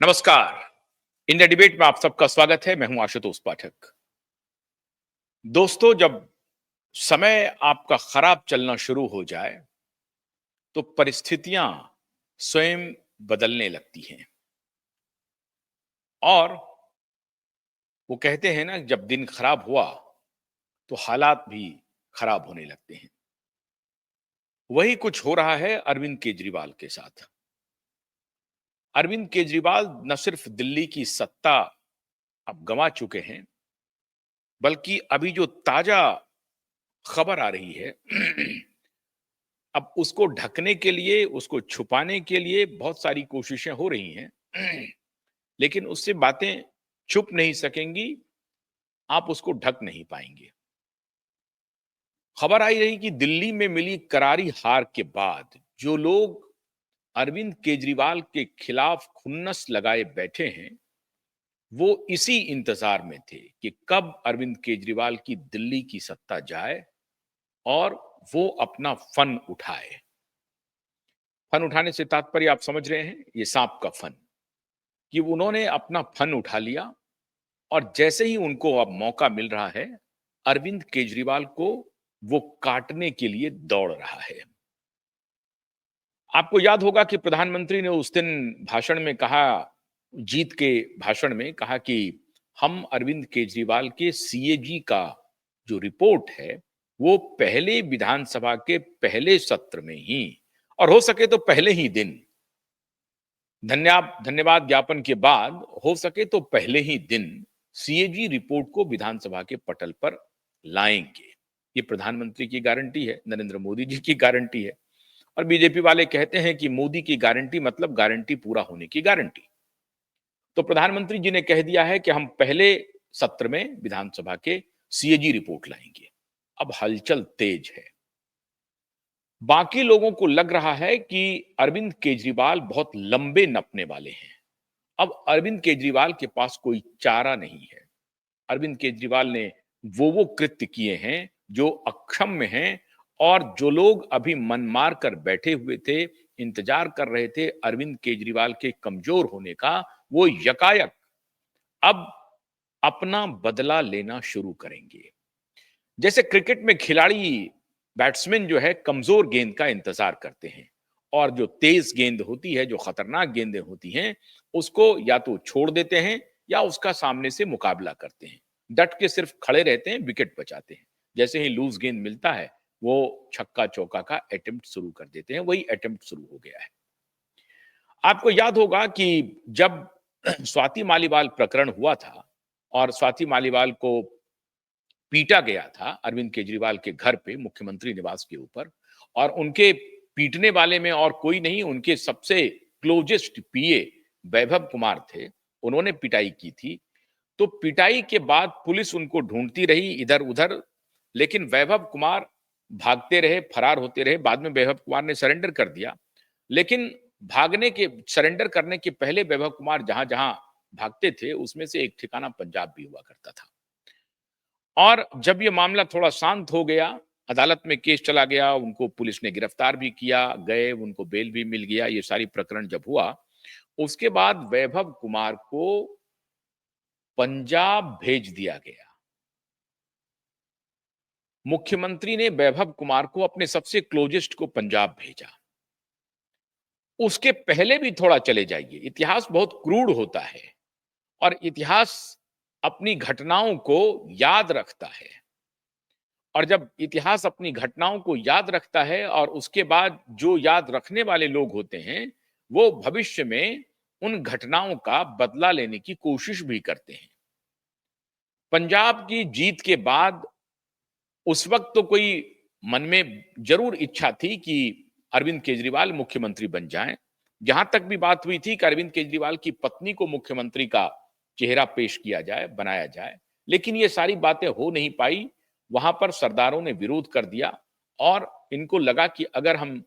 नमस्कार। India debate में आप सबका स्वागत है। मैं हूं आशुतोष पाठक। दोस्तों, जब समय आपका खराब चलना शुरू हो जाए तो परिस्थितियां स्वयं बदलने लगती हैं और वो कहते हैं ना, जब दिन खराब हुआ तो हालात भी खराब होने लगते हैं। वही कुछ हो रहा है अरविंद केजरीवाल के साथ। अरविंद केजरीवाल न सिर्फ दिल्ली की सत्ता अब गंवा चुके हैं, बल्कि अभी जो ताजा खबर आ रही है अब उसको ढकने के लिए, उसको छुपाने के लिए बहुत सारी कोशिशें हो रही हैं। लेकिन उससे बातें छुप नहीं सकेंगी, आप उसको ढक नहीं पाएंगे। खबर आई रही कि दिल्ली में मिली करारी हार के बाद जो लोग अरविंद केजरीवाल के खिलाफ खुन्नस लगाए बैठे हैं, वो इसी इंतजार में थे कि कब अरविंद केजरीवाल की दिल्ली की सत्ता जाए और वो अपना फन उठाए। फन उठाने से तात्पर्य आप समझ रहे हैं, ये सांप का फन, कि उन्होंने अपना फन उठा लिया और जैसे ही उनको अब मौका मिल रहा है, अरविंद केजरीवाल को वो काटने के लिए दौड़ रहा है। आपको याद होगा कि प्रधानमंत्री ने उस दिन भाषण में कहा, जीत के भाषण में कहा कि हम अरविंद केजरीवाल के सीएजी का जो रिपोर्ट है, वो पहले विधानसभा के पहले सत्र में ही, और हो सके तो पहले ही दिन, धन्यवाद ज्ञापन के बाद हो सके तो पहले ही दिन सीएजी रिपोर्ट को विधानसभा के पटल पर लाएंगे। ये प्रधानमंत्री की गारंटी है, नरेंद्र मोदी जी की गारंटी है। और बीजेपी वाले कहते हैं कि मोदी की गारंटी मतलब गारंटी पूरा होने की गारंटी। तो प्रधानमंत्री जी ने कह दिया है कि हम पहले सत्र में विधानसभा के सीएजी रिपोर्ट लाएंगे। अब हलचल तेज है। बाकी लोगों को लग रहा है कि अरविंद केजरीवाल बहुत लंबे नपने वाले हैं। अब अरविंद केजरीवाल के पास कोई चारा नहीं है। अरविंद केजरीवाल ने वो कृत्य किए हैं जो अक्षम्य हैं, और जो लोग अभी मन मार कर बैठे हुए थे, इंतजार कर रहे थे अरविंद केजरीवाल के कमजोर होने का, वो यकायक अब अपना बदला लेना शुरू करेंगे। जैसे क्रिकेट में खिलाड़ी, बैट्समैन जो है, कमजोर गेंद का इंतजार करते हैं और जो तेज गेंद होती है, जो खतरनाक गेंदें होती हैं, उसको या तो छोड़ देते हैं या उसका सामने से मुकाबला करते हैं। डट के सिर्फ खड़े रहते हैं, विकेट बचाते हैं। जैसे ही लूज गेंद मिलता है, वो छक्का चौका का अटेम्प्ट शुरू कर देते हैं। वही अटेम्प्ट शुरू हो गया है। आपको याद होगा कि जब स्वाति मालीवाल प्रकरण हुआ था और स्वाति मालीवाल को पीटा गया था अरविंद केजरीवाल के घर पे, मुख्यमंत्री निवास के ऊपर, और उनके पीटने वाले में और कोई नहीं, उनके सबसे क्लोजेस्ट पीए वैभव कुमार थे। उन्होंने पिटाई की थी। तो पिटाई के बाद पुलिस उनको ढूंढती रही इधर उधर, लेकिन वैभव कुमार भागते रहे, फरार होते रहे। बाद में वैभव कुमार ने सरेंडर कर दिया, लेकिन सरेंडर करने के पहले वैभव कुमार जहां जहां भागते थे, उसमें से एक ठिकाना पंजाब भी हुआ करता था। और जब ये मामला थोड़ा शांत हो गया, अदालत में केस चला गया, उनको पुलिस ने गिरफ्तार भी किया, गए, उनको बेल भी मिल गया, ये सारी प्रकरण जब हुआ, उसके बाद वैभव कुमार को पंजाब भेज दिया गया। मुख्यमंत्री ने वैभव कुमार को, अपने सबसे क्लोजेस्ट को, पंजाब भेजा। उसके पहले भी थोड़ा चले जाइए। इतिहास बहुत क्रूर होता है और इतिहास अपनी घटनाओं को याद रखता है। और जब इतिहास अपनी घटनाओं को याद रखता है और उसके बाद जो याद रखने वाले लोग होते हैं, वो भविष्य में उन घटनाओं का बदला लेने की कोशिश भी करते हैं। पंजाब की जीत के बाद उस वक्त तो कोई मन में जरूर इच्छा थी कि अरविंद केजरीवाल मुख्यमंत्री बन जाएं। जहां तक भी बात हुई थी कि अरविंद केजरीवाल की पत्नी को मुख्यमंत्री का चेहरा पेश किया जाए, बनाया जाए, लेकिन ये सारी बातें हो नहीं पाई। वहां पर सरदारों ने विरोध कर दिया और इनको लगा कि अगर हम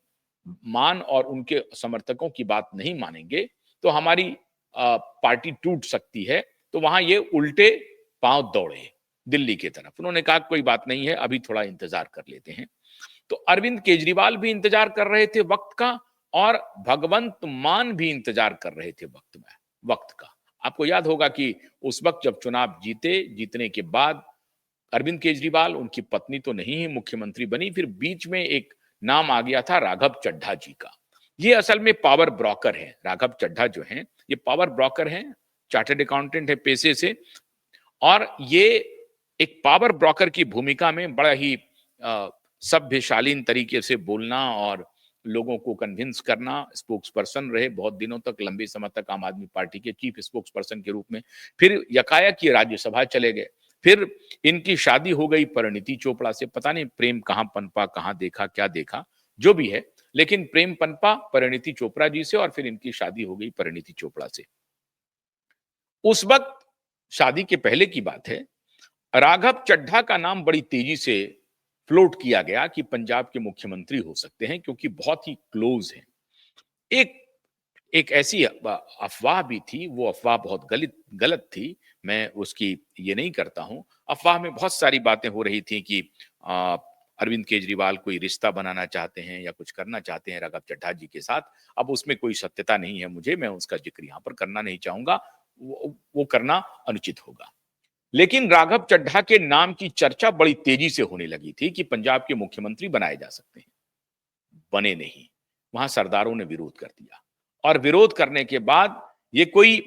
मान और उनके समर्थकों की बात नहीं मानेंगे तो हमारी पार्टी टूट सकती है। तो वहां ये उल्टे पांव दौड़े दिल्ली की तरफ। उन्होंने कहा कोई बात नहीं है, अभी थोड़ा इंतजार कर लेते हैं। तो अरविंद केजरीवाल भी इंतजार कर रहे थे वक्त का, और भगवंत मान भी इंतजार कर रहे थे वक्त में, वक्त का। आपको याद होगा कि उस वक्त जब चुनाव जीते, जीतने के बाद अरविंद केजरीवाल, उनकी पत्नी तो नहीं ही मुख्यमंत्री बनी, फिर बीच में एक नाम आ गया था राघव चड्ढा जी का। ये असल में पावर ब्रोकर हैं, राघव चड्ढा जो हैं, ये पावर ब्रोकर हैं, चार्टर्ड अकाउंटेंट है पेशे से, और ये एक पावर ब्रोकर की भूमिका में बड़ा ही सभ्य शालीन तरीके से बोलना और लोगों को कन्विंस करना, स्पोक्स पर्सन रहे बहुत दिनों तक, लंबे समय तक आम आदमी पार्टी के चीफ स्पोक्स पर्सन के रूप में, फिर यकायक ये राज्यसभा चले गए। फिर इनकी शादी हो गई परिणीति चोपड़ा से, पता नहीं प्रेम कहाँ पनपा, कहाँ देखा, क्या देखा, जो भी है, लेकिन प्रेम पनपा परिणीति चोपड़ा जी से और फिर इनकी शादी हो गई परिणीति चोपड़ा से। उस वक्त शादी के पहले की बात है, राघव चड्ढा का नाम बड़ी तेजी से फ्लोट किया गया कि पंजाब के मुख्यमंत्री हो सकते हैं, क्योंकि बहुत ही क्लोज हैं। एक एक ऐसी अफवाह भी थी, वो अफवाह बहुत गलत गलत थी, मैं उसकी ये नहीं करता हूं। अफवाह में बहुत सारी बातें हो रही थी कि अ, अरविंद केजरीवाल कोई रिश्ता बनाना चाहते हैं या कुछ करना चाहते हैं राघव चड्ढा जी के साथ। अब उसमें कोई सत्यता नहीं है, मुझे, मैं उसका जिक्र यहां पर करना नहीं चाहूंगा, वो करना अनुचित होगा। लेकिन राघव चड्ढा के नाम की चर्चा बड़ी तेजी से होने लगी थी कि पंजाब के मुख्यमंत्री बनाए जा सकते हैं। बने नहीं। वहां सरदारों ने विरोध कर दिया, और विरोध करने के बाद ये कोई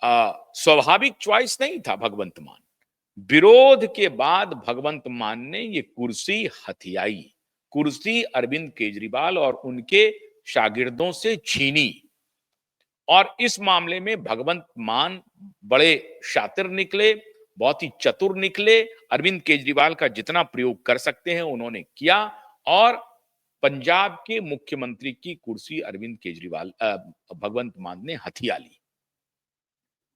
स्वाभाविक चॉइस नहीं था भगवंत मान। विरोध के बाद भगवंत मान ने ये कुर्सी हथियाई, कुर्सी अरविंद केजरीवाल और उनके शागिर्दों से छीनी, और इस मामले में भगवंत मान बड़े शातिर निकले, बहुत ही चतुर निकले। अरविंद केजरीवाल का जितना प्रयोग कर सकते हैं उन्होंने किया, और पंजाब के मुख्यमंत्री की कुर्सी अरविंद केजरीवाल भगवंत मान ने हथिया ली।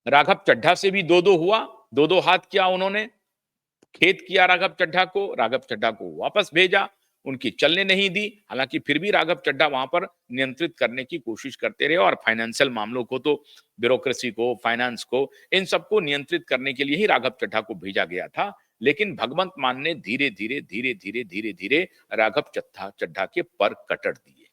राघव चड्ढा से भी दो दो हुआ, दो दो हाथ किया उन्होंने, खेत किया राघव चड्ढा को, राघव चड्ढा को वापस भेजा, उनकी चलने नहीं दी। हालांकि फिर भी राघव चड्ढा वहां पर नियंत्रित करने की कोशिश करते रहे, और फाइनेंशियल मामलों को तो, ब्यूरोक्रेसी को, फाइनेंस को, इन सबको नियंत्रित करने के लिए ही राघव चड्ढा को भेजा गया था। लेकिन भगवंत मान ने धीरे धीरे धीरे धीरे धीरे धीरे राघव चड्ढा के पर कतर दिए,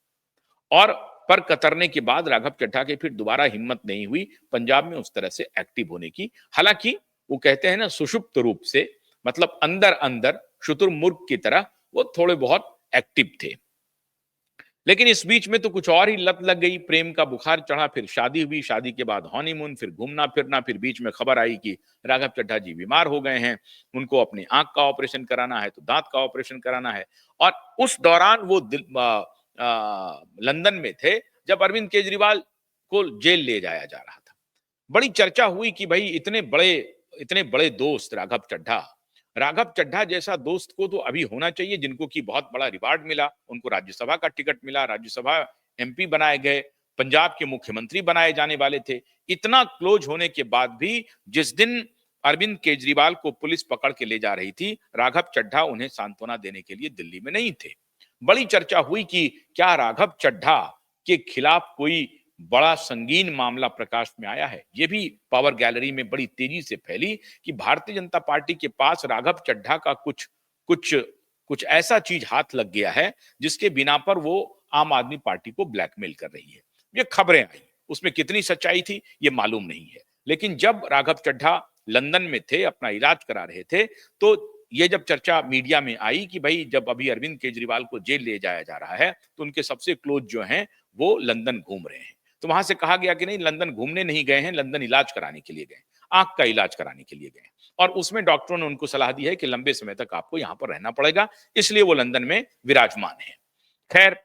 और पर कतरने के बाद राघव चड्ढा के फिर दोबारा हिम्मत नहीं हुई पंजाब में उस तरह से एक्टिव होने की। हालांकि वो कहते हैं ना, सुषुप्त रूप से, मतलब अंदर अंदर शुतुरमुर्ग की तरह वो थोड़े बहुत एक्टिव थे। लेकिन इस बीच में तो कुछ और ही लत लग गई, प्रेम का बुखार चढ़ा, फिर शादी हुई, शादी के बाद हनीमून, फिर घूमना फिरना, फिर बीच में खबर आई कि राघव चड्ढा जी बीमार हो गए हैं, उनको अपनी आंख का ऑपरेशन कराना है, तो दांत का ऑपरेशन कराना है। और उस दौरान वो लंदन में थे जब अरविंद केजरीवाल को जेल ले जाया जा रहा था। बड़ी चर्चा हुई कि भाई इतने बड़े दोस्त राघव चड्ढा जैसा दोस्त को तो अभी होना चाहिए, जिनको की बहुत बड़ा रिवार्ड मिला, उनको राज्यसभा का टिकट मिला, राज्यसभा एमपी बनाए गए, पंजाब के मुख्यमंत्री बनाए जाने वाले थे। इतना क्लोज होने के बाद भी जिस दिन अरविंद केजरीवाल को पुलिस पकड़ के ले जा रही थी, राघव चड्ढा उन्हें सांत्वना देने के लिए दिल्ली में नहीं थे। बड़ी चर्चा हुई कि क्या राघव चड्ढा के खिलाफ कोई बड़ा संगीन मामला प्रकाश में आया है। यह भी पावर गैलरी में बड़ी तेजी से फैली कि भारतीय जनता पार्टी के पास राघव चड्ढा का कुछ कुछ कुछ ऐसा चीज हाथ लग गया है जिसके बिना पर वो आम आदमी पार्टी को ब्लैकमेल कर रही है। ये खबरें आई, उसमें कितनी सच्चाई थी ये मालूम नहीं है। लेकिन जब राघव चड्ढा लंदन में थे, अपना इलाज करा रहे थे, तो ये जब चर्चा मीडिया में आई कि भाई जब अभी अरविंद केजरीवाल को जेल ले जाया जा रहा है, तो उनके सबसे क्लोज जो हैं वो लंदन घूम रहे हैं। तो वहां से कहा गया कि नहीं, लंदन घूमने नहीं गए हैं, लंदन इलाज कराने के लिए गए, आंख का इलाज कराने के लिए गए। और उसमें डॉक्टरों ने उनको सलाह दी है कि लंबे समय तक आपको यहां पर रहना पड़ेगा, इसलिए वो लंदन में विराजमान है। खैर,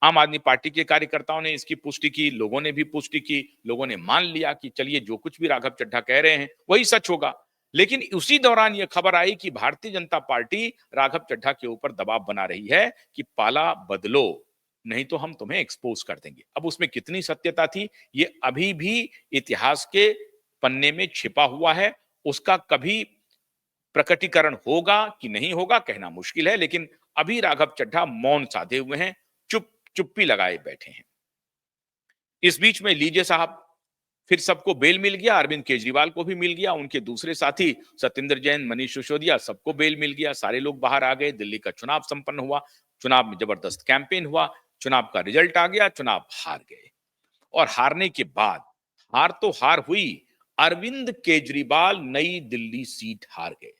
आम आदमी पार्टी के कार्यकर्ताओं ने इसकी पुष्टि की, लोगों ने भी पुष्टि की, लोगों ने मान लिया कि चलिए जो कुछ भी राघव चड्ढा कह रहे हैं वही सच होगा। लेकिन उसी दौरान यह खबर आई कि भारतीय जनता पार्टी राघव चड्ढा के ऊपर दबाव बना रही है कि पाला बदलो, नहीं तो हम तुम्हें एक्सपोज कर देंगे। अब उसमें कितनी सत्यता थी ये अभी भी इतिहास के पन्ने में छिपा हुआ है, उसका कभी प्रकटीकरण होगा कि नहीं होगा कहना मुश्किल है। लेकिन अभी राघव चड्ढा मौन साधे हुए हैं, चुप्पी लगाए बैठे हैं। इस बीच में लीजिए साहब, फिर सबको बेल मिल गया, अरविंद केजरीवाल को भी मिल गया, उनके दूसरे साथी सत्येंद्र जैन, मनीष सिसोदिया, सबको बेल मिल गया, सारे लोग बाहर आ गए। दिल्ली का चुनाव संपन्न हुआ, चुनाव में जबरदस्त कैंपेन हुआ, चुनाव का रिजल्ट आ गया, चुनाव हार गए। और हारने के बाद हार तो हार हुई, अरविंद केजरीवाल नई दिल्ली सीट हार गए।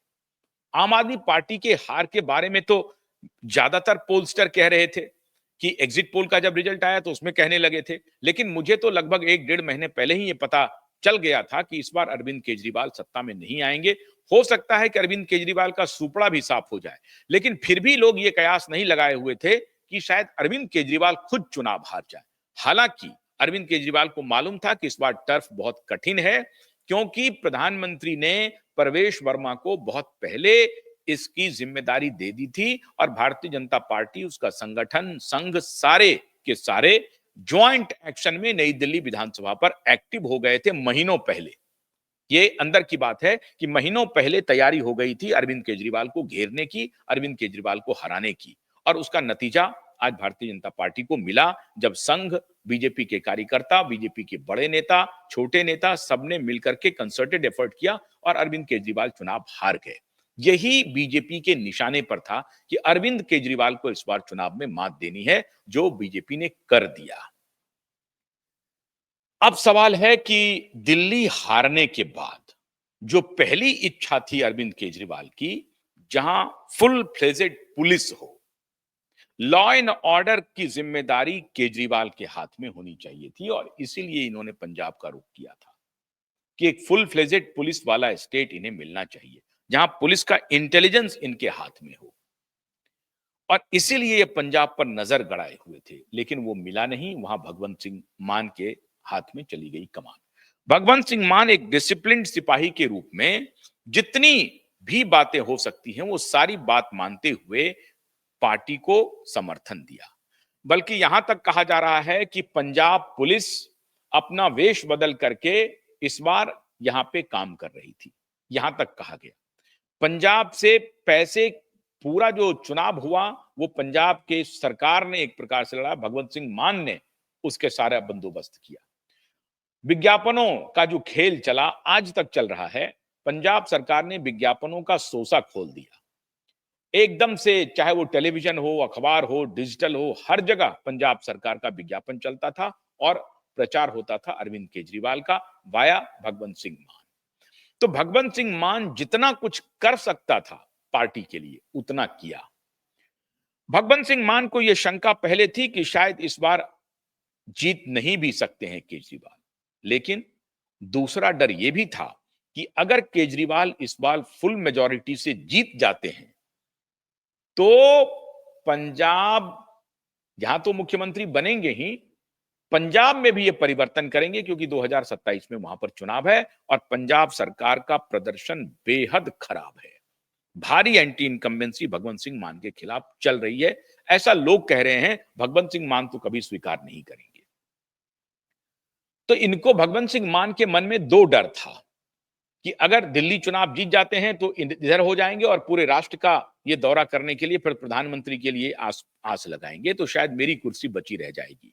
आम आदमी पार्टी के हार के बारे में तो ज्यादातर पोलस्टर कह रहे थे कि एग्जिट पोल का जब रिजल्ट आया तो उसमें कहने लगे थे, लेकिन मुझे तो लगभग 1 डेढ़ महीने पहले ही ये पता चल गया था कि इस बार अरविंद केजरीवाल सत्ता में नहीं आएंगे। हो सकता है कि अरविंद केजरीवाल का सुपड़ा भी साफ हो जाए, लेकिन फिर भी लोग ये कयास नहीं लगाए हुए थे कि शायद अरविंद केजरीवाल खुद चुनाव हार जाए। हालांकि अरविंद केजरीवाल को मालूम था कि इस बार टर्फ बहुत कठिन है, क्योंकि प्रधानमंत्री ने प्रवेश वर्मा को बहुत पहले इसकी जिम्मेदारी दे दी थी और भारतीय जनता पार्टी, उसका संगठन, संघ सारे के सारे ज्वाइंट एक्शन में नई दिल्ली विधानसभा पर एक्टिव हो गए थे महीनों पहले। ये अंदर की बात है कि महीनों पहले तैयारी हो गई थी अरविंद केजरीवाल को घेरने की, अरविंद केजरीवाल को हराने की, और उसका नतीजा आज भारतीय जनता पार्टी को मिला, जब संघ, बीजेपी के कार्यकर्ता, बीजेपी के बड़े नेता, छोटे नेता, सबने मिलकर के कंसर्टेड एफर्ट किया और अरविंद केजरीवाल चुनाव हार गए। यही बीजेपी के निशाने पर था कि अरविंद केजरीवाल को इस बार चुनाव में मात देनी है, जो बीजेपी ने कर दिया। अब सवाल है कि दिल्ली हारने के बाद जो पहली इच्छा थी अरविंद केजरीवाल की, जहां फुल फ्लेजेड पुलिस हो, लॉ एंड ऑर्डर की जिम्मेदारी केजरीवाल के हाथ में होनी चाहिए थी, और इसीलिए इन्होंने पंजाब का रुख किया था कि एक फुल फ्लेजेड पुलिस वाला स्टेट इन्हें मिलना चाहिए, जहां पुलिस का इंटेलिजेंस इनके हाथ में हो, और इसीलिए ये पंजाब पर नजर गड़ाए हुए थे। लेकिन वो मिला नहीं, वहां भगवंत सिंह मान के हाथ में चली गई कमान। भगवंत सिंह मान एक डिसिप्लिन्ड सिपाही के रूप में जितनी भी बातें हो सकती हैं वो सारी बात मानते हुए पार्टी को समर्थन दिया। बल्कि यहां तक कहा जा रहा है कि पंजाब पुलिस अपना वेश बदल करके इस बार यहां पे काम कर रही थी, यहां तक कहा गया। पंजाब से पैसे, पूरा जो चुनाव हुआ वो पंजाब के सरकार ने एक प्रकार से लड़ा, भगवंत सिंह मान ने उसके सारा बंदोबस्त किया। विज्ञापनों का जो खेल चला आज तक चल रहा है, पंजाब सरकार ने विज्ञापनों का सोसा खोल दिया एकदम से, चाहे वो टेलीविजन हो, अखबार हो, डिजिटल हो, हर जगह पंजाब सरकार का विज्ञापन चलता था और प्रचार होता था अरविंद केजरीवाल का वाया भगवंत सिंह मान। तो भगवंत सिंह मान जितना कुछ कर सकता था पार्टी के लिए उतना किया। भगवंत सिंह मान को यह शंका पहले थी कि शायद इस बार जीत नहीं भी सकते हैं केजरीवाल, लेकिन दूसरा डर यह भी था कि अगर केजरीवाल इस बार फुल मेजॉरिटी से जीत जाते हैं तो पंजाब, यहां तो मुख्यमंत्री बनेंगे ही, पंजाब में भी ये परिवर्तन करेंगे, क्योंकि 2027 में वहां पर चुनाव है और पंजाब सरकार का प्रदर्शन बेहद खराब है। भारी एंटी इनकम्बेंसी भगवंत सिंह मान के खिलाफ चल रही है, ऐसा लोग कह रहे हैं। भगवंत सिंह मान तो कभी स्वीकार नहीं करेंगे। तो इनको, भगवंत सिंह मान के मन में दो डर था कि अगर दिल्ली चुनाव जीत जाते हैं तो इधर हो जाएंगे और पूरे राष्ट्र का ये दौरा करने के लिए फिर प्रधानमंत्री के लिए आस लगाएंगे, तो शायद मेरी कुर्सी बची रह जाएगी।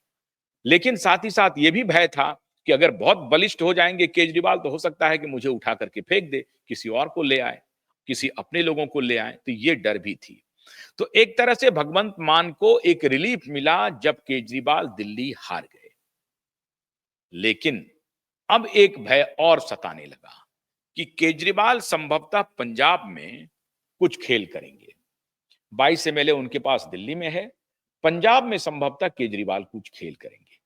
लेकिन साथ ही साथ ये भी भय था कि अगर बहुत बलिष्ठ हो जाएंगे केजरीवाल तो हो सकता है कि मुझे उठा करके फेंक दे, किसी और को ले आए, किसी अपने लोगों को ले आए, तो ये डर भी थी। तो एक तरह से भगवंत मान को एक रिलीफ मिला जब केजरीवाल दिल्ली हार गए। लेकिन अब एक भय और सताने लगा कि केजरीवाल संभवतः पंजाब में कुछ खेल करेंगे। 22 एमएलए उनके पास दिल्ली में है, पंजाब में संभवतः केजरीवाल कुछ खेल करेंगे,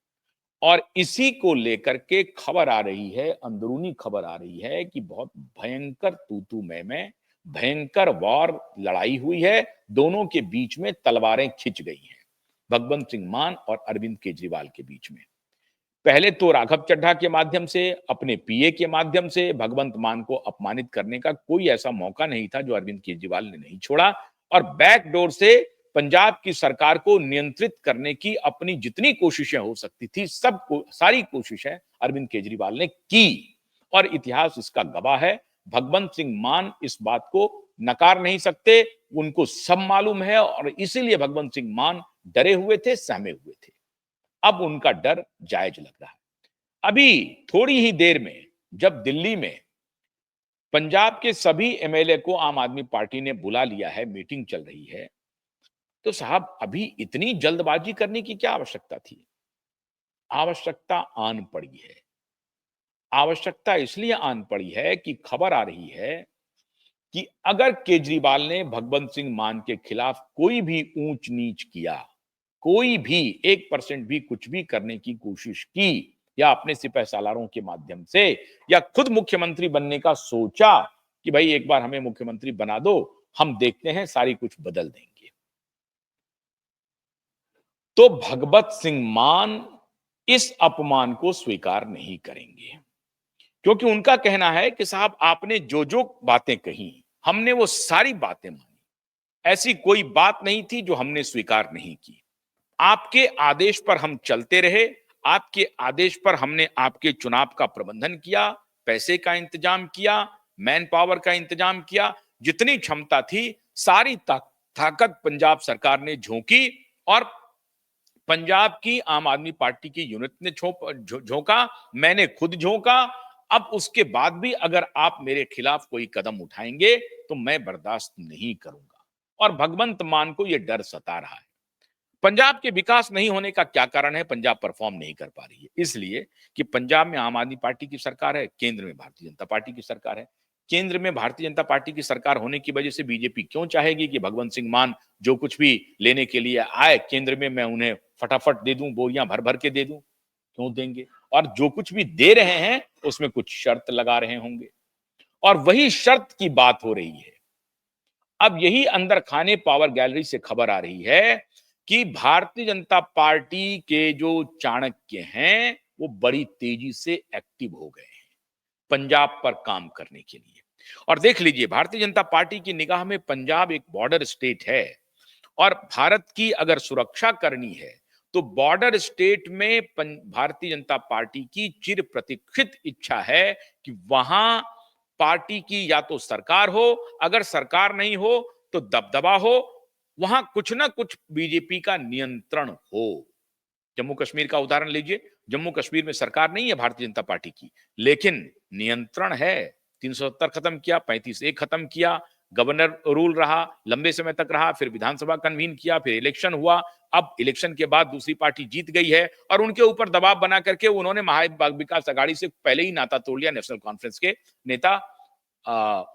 और इसी को लेकर के खबर आ रही है, अंदरूनी खबर आ रही है कि बहुत भयंकर तू मैं भयंकर वॉर लड़ाई हुई है, दोनों के बीच में तलवारें खिंच गई हैं, भगवंत सिंह मान और अरविंद केजरीवाल के बीच में। पहले तो राघव चड्ढा के माध्यम से, अपने पीए के माध्यम से भगवंत मान को अपमानित करने का कोई ऐसा मौका नहीं था जो अरविंद केजरीवाल ने नहीं छोड़ा, और बैकडोर से पंजाब की सरकार को नियंत्रित करने की अपनी जितनी कोशिशें हो सकती थी, सारी कोशिशें अरविंद केजरीवाल ने की, और इतिहास इसका गवाह है। भगवंत सिंह मान इस बात को नकार नहीं सकते, उनको सब मालूम है, और इसीलिए भगवंत सिंह मान डरे हुए थे, सहमे हुए थे। अब उनका डर जायज लग रहा है। अभी थोड़ी ही देर में जब दिल्ली में पंजाब के सभी एमएलए को आम आदमी पार्टी ने बुला लिया है, मीटिंग चल रही है, तो साहब अभी इतनी जल्दबाजी करने की क्या आवश्यकता थी? आवश्यकता आन पड़ी है। आवश्यकता इसलिए आन पड़ी है कि खबर आ रही है कि अगर केजरीवाल ने भगवंत सिंह मान के खिलाफ कोई भी ऊंच नीच किया, कोई भी 1% भी कुछ भी करने की कोशिश की, या अपने सिपह सालारों के माध्यम से, या खुद मुख्यमंत्री बनने का सोचा कि भाई एक बार हमें मुख्यमंत्री बना दो, हम देखते हैं सारी कुछ बदल देंगे, तो भगवत सिंह मान इस अपमान को स्वीकार नहीं करेंगे। क्योंकि उनका कहना है कि साहब आपने जो जो बातें कही, हमने वो सारी बातें मानी, ऐसी कोई बात नहीं थी जो हमने स्वीकार नहीं की। आपके आदेश पर हम चलते रहे, आपके आदेश पर हमने आपके चुनाव का प्रबंधन किया, पैसे का इंतजाम किया, मैन पावर का इंतजाम किया, जितनी क्षमता थी सारी ताकत पंजाब सरकार ने झोंकी, और पंजाब की आम आदमी पार्टी की यूनिट ने झोंका, मैंने खुद झोंका। अब उसके बाद भी अगर आप मेरे खिलाफ कोई कदम उठाएंगे तो मैं बर्दाश्त नहीं करूंगा। और भगवंत मान को यह डर सता रहा है। पंजाब के विकास नहीं होने का क्या कारण है? पंजाब परफॉर्म नहीं कर पा रही है इसलिए कि पंजाब में आम आदमी पार्टी की सरकार है, केंद्र में भारतीय जनता पार्टी की सरकार है। केंद्र में भारतीय जनता पार्टी की सरकार होने की वजह से बीजेपी क्यों चाहेगी कि भगवंत सिंह मान जो कुछ भी लेने के लिए आए केंद्र में, मैं उन्हें फटाफट दे दूं, बोरियां भर भर के दे दूं? क्यों देंगे? और जो कुछ भी दे रहे हैं उसमें कुछ शर्त लगा रहे होंगे, और वही शर्त की बात हो रही है। अब यही अंदर खाने पावर गैलरी से खबर आ रही है कि भारतीय जनता पार्टी के जो चाणक्य हैं वो बड़ी तेजी से एक्टिव हो गए हैं पंजाब पर काम करने के लिए। और देख लीजिए, भारतीय जनता पार्टी की निगाह में पंजाब एक बॉर्डर स्टेट है, और भारत की अगर सुरक्षा करनी है तो बॉर्डर स्टेट में भारतीय जनता पार्टी की चिर प्रतीक्षित इच्छा है कि वहां पार्टी की या तो सरकार हो, अगर सरकार नहीं हो तो दबदबा हो, वहां कुछ ना कुछ बीजेपी का नियंत्रण हो। जम्मू कश्मीर का उदाहरण लीजिए, जम्मू कश्मीर में सरकार नहीं है भारतीय जनता पार्टी की, लेकिन नियंत्रण है। 370 खत्म किया, 35 एक खत्म किया, गवर्नर रूल रहा, लंबे समय तक रहा, फिर विधानसभा कन्वीन किया, फिर इलेक्शन हुआ। अब इलेक्शन के बाद दूसरी पार्टी जीत गई है और उनके ऊपर दबाव बना करके उन्होंने महा विकास अघाड़ी से पहले ही नाता तोड़ लिया नेशनल कॉन्फ्रेंस के नेता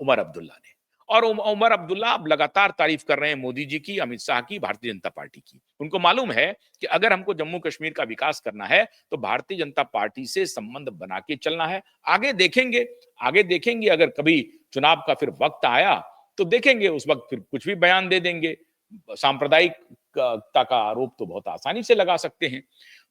उमर अब्दुल्ला ने। और उमर अब्दुल्ला अब लगातार तारीफ कर रहे हैं मोदी जी की, अमित शाह की, भारतीय जनता पार्टी की। उनको मालूम है कि अगर हमको जम्मू कश्मीर का विकास करना है तो भारतीय जनता पार्टी से संबंध बना के चलना है। आगे देखेंगे अगर कभी चुनाव का फिर वक्त आया तो देखेंगे, उस वक्त फिर कुछ भी बयान दे देंगे। सांप्रदायिकता का आरोप तो बहुत आसानी से लगा सकते हैं।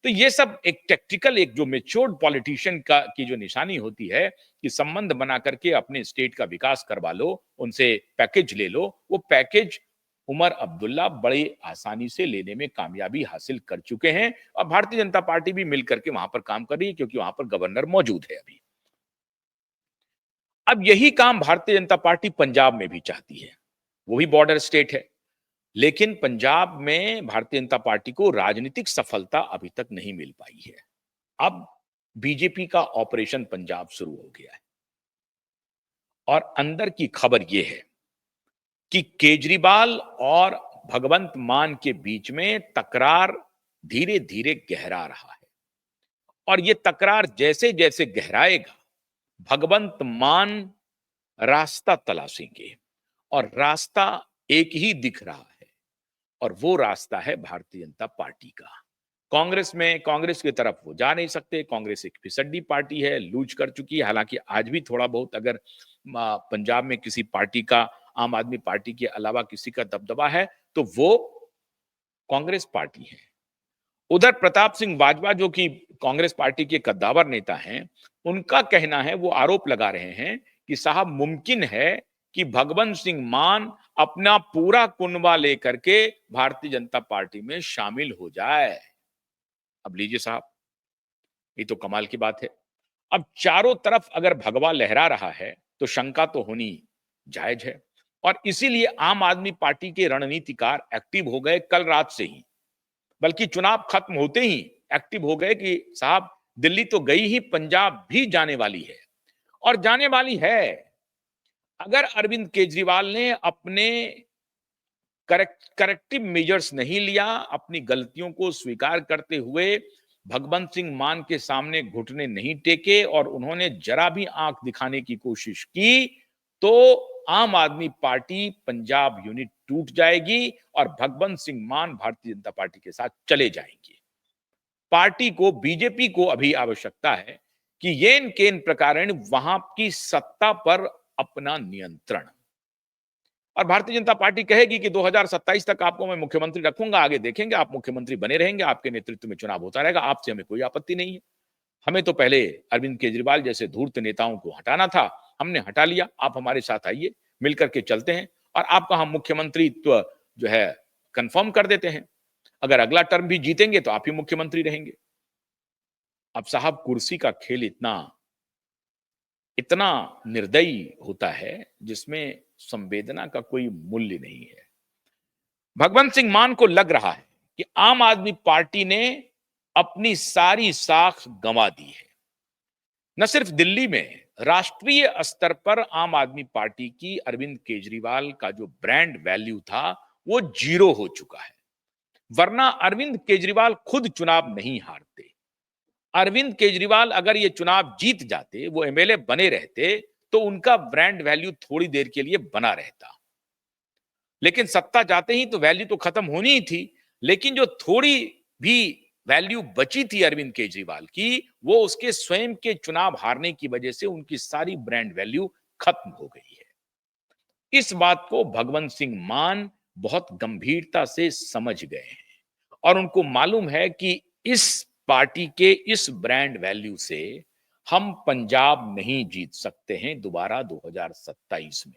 तो ये सब एक टेक्टिकल, एक जो मेच्योर्ड पॉलिटिशियन का की जो निशानी होती है कि संबंध बना करके अपने स्टेट का विकास करवा लो, उनसे पैकेज ले लो, वो पैकेज उमर अब्दुल्ला बड़ी आसानी से लेने में कामयाबी हासिल कर चुके हैं, और भारतीय जनता पार्टी भी मिलकर के वहां पर काम कर रही है क्योंकि वहां पर गवर्नर मौजूद है अभी। अब यही काम भारतीय जनता पार्टी पंजाब में भी चाहती है, वो भी बॉर्डर स्टेट है, लेकिन पंजाब में भारतीय जनता पार्टी को राजनीतिक सफलता अभी तक नहीं मिल पाई है। अब बीजेपी का ऑपरेशन पंजाब शुरू हो गया है, और अंदर की खबर यह है कि केजरीवाल और भगवंत मान के बीच में तकरार धीरे धीरे गहरा रहा है, और यह तकरार जैसे जैसे गहराएगा भगवंत मान रास्ता तलाशेंगे, और रास्ता एक ही दिख रहा है, और वो रास्ता है भारतीय जनता पार्टी का। कांग्रेस की तरफ वो जा नहीं सकते, कांग्रेस एक फिसड्डी पार्टी है, लूज कर चुकी है। हालांकि आज भी थोड़ा बहुत अगर पंजाब में किसी पार्टी का, आम आदमी पार्टी के अलावा किसी का दबदबा है तो वो कांग्रेस पार्टी है। उधर प्रताप सिंह बाजवा जो कि कांग्रेस पार्टी के कद्दावर नेता हैं, उनका कहना है, वो आरोप लगा रहे हैं कि साहब मुमकिन है कि भगवंत सिंह मान अपना पूरा कुनबा लेकर के भारतीय जनता पार्टी में शामिल हो जाए। अब लीजिए साहब, ये तो कमाल की बात है। अब चारों तरफ अगर भगवा लहरा रहा है तो शंका तो होनी जायज है, और इसीलिए आम आदमी पार्टी के रणनीतिकार एक्टिव हो गए कल रात से ही, बल्कि चुनाव खत्म होते ही एक्टिव हो गए कि साहब दिल्ली तो गई ही, पंजाब भी जाने वाली है, और जाने वाली है। अगर अरविंद केजरीवाल ने अपने करेक्टिव मेजर्स नहीं लिया, अपनी गलतियों को स्वीकार करते हुए भगवंत सिंह मान के सामने घुटने नहीं टेके और उन्होंने जरा भी आंख दिखाने की कोशिश की तो आम आदमी पार्टी पंजाब यूनिट टूट जाएगी और भगवंत सिंह मान भारतीय जनता पार्टी के साथ चले जाएंगे। पार्टी को, बीजेपी को अभी आवश्यकता है कि येन केन प्रकारेण वहां की सत्ता पर अपना नियंत्रण, और भारतीय जनता पार्टी कहेगी कि 2027 तक आपको मैं मुख्यमंत्री रखूंगा, आगे देखेंगे, आप मुख्यमंत्री बने रहेंगे, आपके नेतृत्व में चुनाव होता रहेगा, आपसे हमें कोई आपत्ति नहीं है। हमें तो पहले अरविंद केजरीवाल जैसे धूर्त नेताओं को हटाना था, हमने हटा लिया, आप हमारे साथ आइए, मिलकर के चलते हैं और आपका हम मुख्यमंत्रीत्व जो है कंफर्म कर देते हैं। अगर अगला टर्म भी जीतेंगे तो आप ही मुख्यमंत्री रहेंगे। अब साहब, कुर्सी का खेल इतना इतना निर्दयी होता है जिसमें संवेदना का कोई मूल्य नहीं है। भगवंत सिंह मान को लग रहा है कि आम आदमी पार्टी ने अपनी सारी साख गंवा दी है। न सिर्फ दिल्ली में, राष्ट्रीय स्तर पर आम आदमी पार्टी की अरविंद केजरीवाल का जो ब्रांड वैल्यू था वो जीरो हो चुका है। वरना अरविंद केजरीवाल खुद चुनाव नहीं हारते। अरविंद केजरीवाल अगर ये चुनाव जीत जाते, वो एमएलए बने रहते, तो उनका ब्रांड वैल्यू थोड़ी देर के लिए बना रहता। लेकिन सत्ता जाते ही तो वैल्यू तो खत्म होनी ही थी। लेकिन जो थोड़ी भी वैल्यू बची थी अरविंद केजरीवाल की, वो उसके स्वयं के चुनाव हारने की वजह से उनकी सारी ब्रांड वैल्यू खत्म हो गई है। इस बात को भगवंत सिंह मान बहुत गंभीरता से समझ गए हैं और उनको मालूम है कि इस पार्टी के इस ब्रांड वैल्यू से हम पंजाब नहीं जीत सकते हैं दोबारा 2027 में।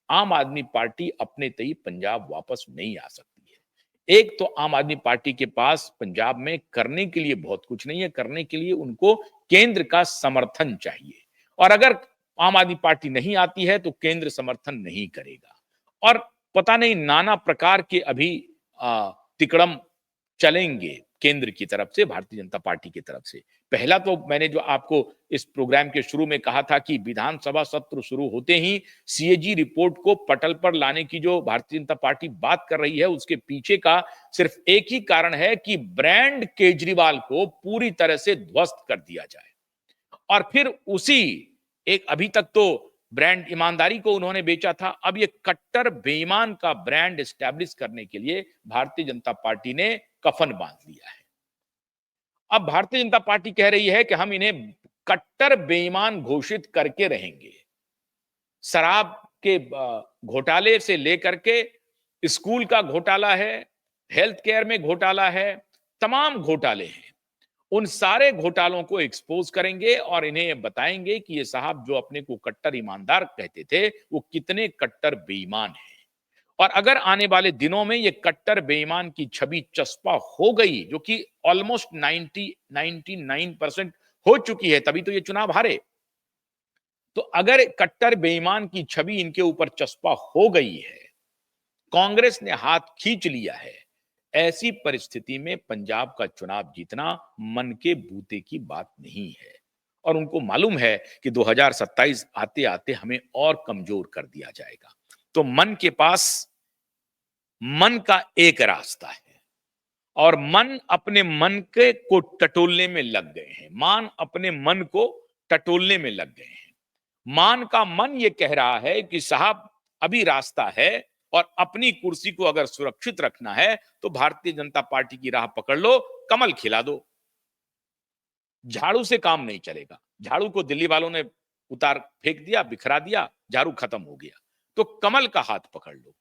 आम आदमी पार्टी अपने तय पंजाब वापस नहीं आ सकती है। एक तो आम आदमी पार्टी के पास पंजाब में करने के लिए बहुत कुछ नहीं है, करने के लिए उनको केंद्र का समर्थन चाहिए और अगर आम आदमी पार्टी नहीं आती है तो केंद्र समर्थन नहीं करेगा। और पता नहीं नाना प्रकार के अभी तिकड़म चलेंगे केंद्र की तरफ से, भारतीय जनता पार्टी की तरफ से। पहला तो मैंने जो आपको इस प्रोग्राम के शुरू में कहा था कि विधानसभा सत्र शुरू होते ही सीएजी रिपोर्ट को पटल पर लाने की जो भारतीय जनता पार्टी बात कर रही है, उसके पीछे का सिर्फ एक ही कारण है कि ब्रांड केजरीवाल को पूरी तरह से ध्वस्त कर दिया जाए और फिर उसी एक, अभी तक तो ब्रांड ईमानदारी को उन्होंने बेचा था, अब ये कट्टर बेईमान का ब्रांड एस्टैब्लिश करने के लिए भारतीय जनता पार्टी ने कफन बांध लिया है। अब भारतीय जनता पार्टी कह रही है कि हम इन्हें कट्टर बेईमान घोषित करके रहेंगे। शराब के घोटाले से लेकर के स्कूल का घोटाला है, हेल्थ केयर में घोटाला है, तमाम घोटाले हैं। उन सारे घोटालों को एक्सपोज करेंगे और इन्हें बताएंगे कि ये साहब जो अपने को कट्टर ईमानदार कहते थे, वो कितने कट्टर बेईमान हैं। और अगर आने वाले दिनों में ये कट्टर बेईमान की छवि चस्पा हो गई, जो कि ऑलमोस्ट 99% हो चुकी है, तभी तो ये चुनाव हारे। तो अगर कट्टर बेईमान की छवि इनके ऊपर चस्पा हो गई है, कांग्रेस ने हाथ खींच लिया है, ऐसी परिस्थिति में पंजाब का चुनाव जीतना मन के बूते की बात नहीं है और उनको मालूम है कि 2027 आते आते हमें और कमजोर कर दिया जाएगा। तो मन के पास मन का एक रास्ता है और मन अपने मन के को टटोलने में लग गए हैं। मान अपने मन को टटोलने में लग गए हैं। मान का मन ये कह रहा है कि साहब अभी रास्ता है और अपनी कुर्सी को अगर सुरक्षित रखना है तो भारतीय जनता पार्टी की राह पकड़ लो, कमल खिला दो। झाड़ू से काम नहीं चलेगा। झाड़ू को दिल्ली वालों ने उतार फेंक दिया, बिखरा दिया, झाड़ू खत्म हो गया। तो कमल का हाथ पकड़ लो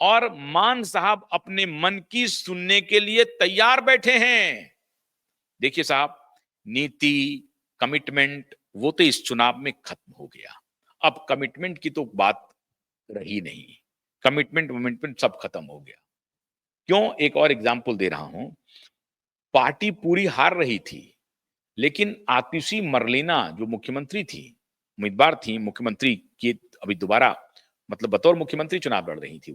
और मान साहब अपने मन की सुनने के लिए तैयार बैठे हैं। देखिए साहब, नीति, कमिटमेंट वो तो इस चुनाव में खत्म हो गया। अब कमिटमेंट की तो बात रही नहीं। कमिटमेंट सब खत्म हो गया। क्यों? एक और एग्जांपल दे रहा हूं। पार्टी पूरी हार रही थी, लेकिन आतिशी मरलेना जो मुख्यमंत्री थी, उम्मीदवार थी मुख्यमंत्री की, अभी दोबारा मतलब बतौर मुख्यमंत्री चुनाव लड़ रही थी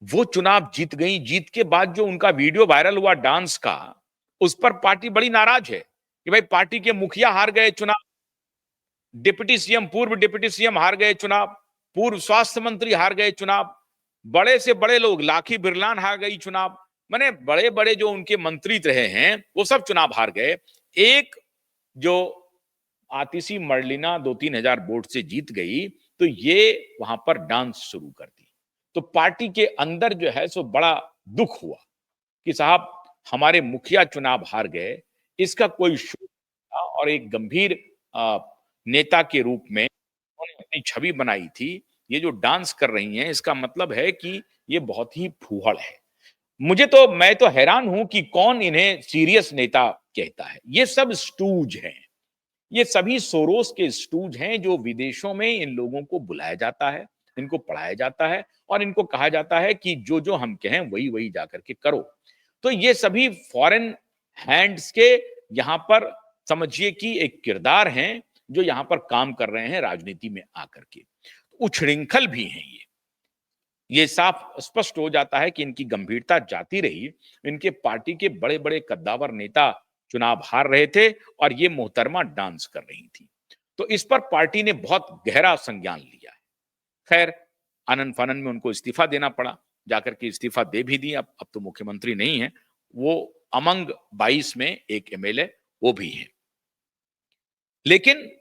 वो चुनाव जीत गई। जीत के बाद जो उनका वीडियो वायरल हुआ डांस का, उस पर पार्टी बड़ी नाराज है कि भाई पार्टी के मुखिया हार गए चुनाव, डिप्टी सीएम, पूर्व डिप्टी सीएम हार गए चुनाव, पूर्व स्वास्थ्य मंत्री हार गए चुनाव, बड़े से बड़े लोग, लाखी बिरलान हार गई चुनाव, माने बड़े-बड़े जो उनके मंत्री रहे हैं, वो सब चुनाव हार गए। एक जो आतिशी मर्लिना 2-3 हज़ार वोट से जीत गई, तो ये वहाँ पर डांस शुरू कर दी। तो पार्टी के अंदर जो है सो बड़ा दुःख हुआ कि साहब हमारे मुखिया चुनाव हार गए, इसका कोई शोर था और एक गंभीर अ, नेता के रूप में उन्होंने अपनी छवि बनाई थी। ये जो डांस कर रही हैं, इसका मतलब है कि ये बहुत ही फूहड़ है। मैं तो हैरान हूं कि कौन इन्हें सीरियस नेता कहता है। ये सब स्टूज हैं। ये सभी सोरोस के स्टूज हैं जो विदेशों में इन लोगों को बुलाया जाता है, इनको पढ़ाया जाता है और इनको कहा जाता है कि जो हम कहें वही जाकर के करो। तो ये सभी फॉरेन हैंड्स के यहाँ पर समझिए कि एक किरदार हैं जो यहाँ पर काम कर रहे हैं राजनीति में आकर के। उच्छृंखल भी हैं ये साफ स्पष्ट हो जाता है कि इनकी गंभीरता जाती रही। इनके पार्टी के बड़े-बड़े कद्दावर नेता चुनाव हार रहे थे और ये मोहतरमा डांस कर रही थी। तो इस पर पार्टी ने बहुत गहरा संज्ञान लिया है। खैर, आनन-फानन में उनको इस्तीफा देना पड़ा। जाकर के इस्तीफा दे भी दी। अब तो मुख्यमंत्री नहीं है। वो अमंग 22 में एक एमएलए वो भी हैं। लेकिन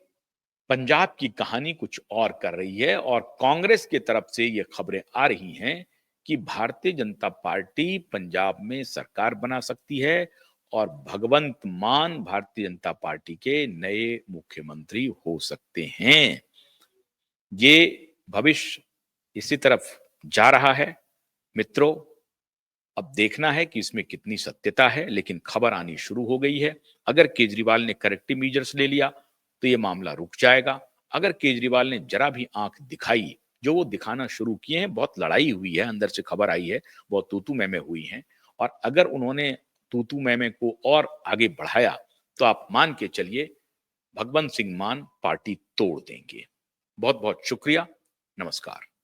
पंजाब की कहानी कुछ और कर रही है और कांग्रेस की तरफ से ये खबरें आ रही हैं कि भारतीय जनता पार्टी पंजाब में सरकार बना सकती है और भगवंत मान भारतीय जनता पार्टी के नए मुख्यमंत्री हो सकते हैं। ये भविष्य इसी तरफ जा रहा है। मित्रों, अब देखना है कि इसमें कितनी सत्यता है, लेकिन खबर आनी शुरू हो गई है। अगर केजरीवाल ने करेक्टिव मीजर्स ले लिया, तो ये मामला रुक जाएगा। अगर केजरीवाल ने जरा भी आंख दिखाई, जो वो दिखाना शुरू किए हैं, बहुत लड़ाई हुई है, अंदर से खबर आई है, बहुत तू-तू मैं-मैं हुई हैं और अगर उन्होंने तू-तू मैं-मैं को और आगे बढ़ाया, तो आप मान के चलिए भगवंत सिंह मान पार्टी तोड़ देंगे। बहुत-बहुत शुक्रिया। नमस्कार।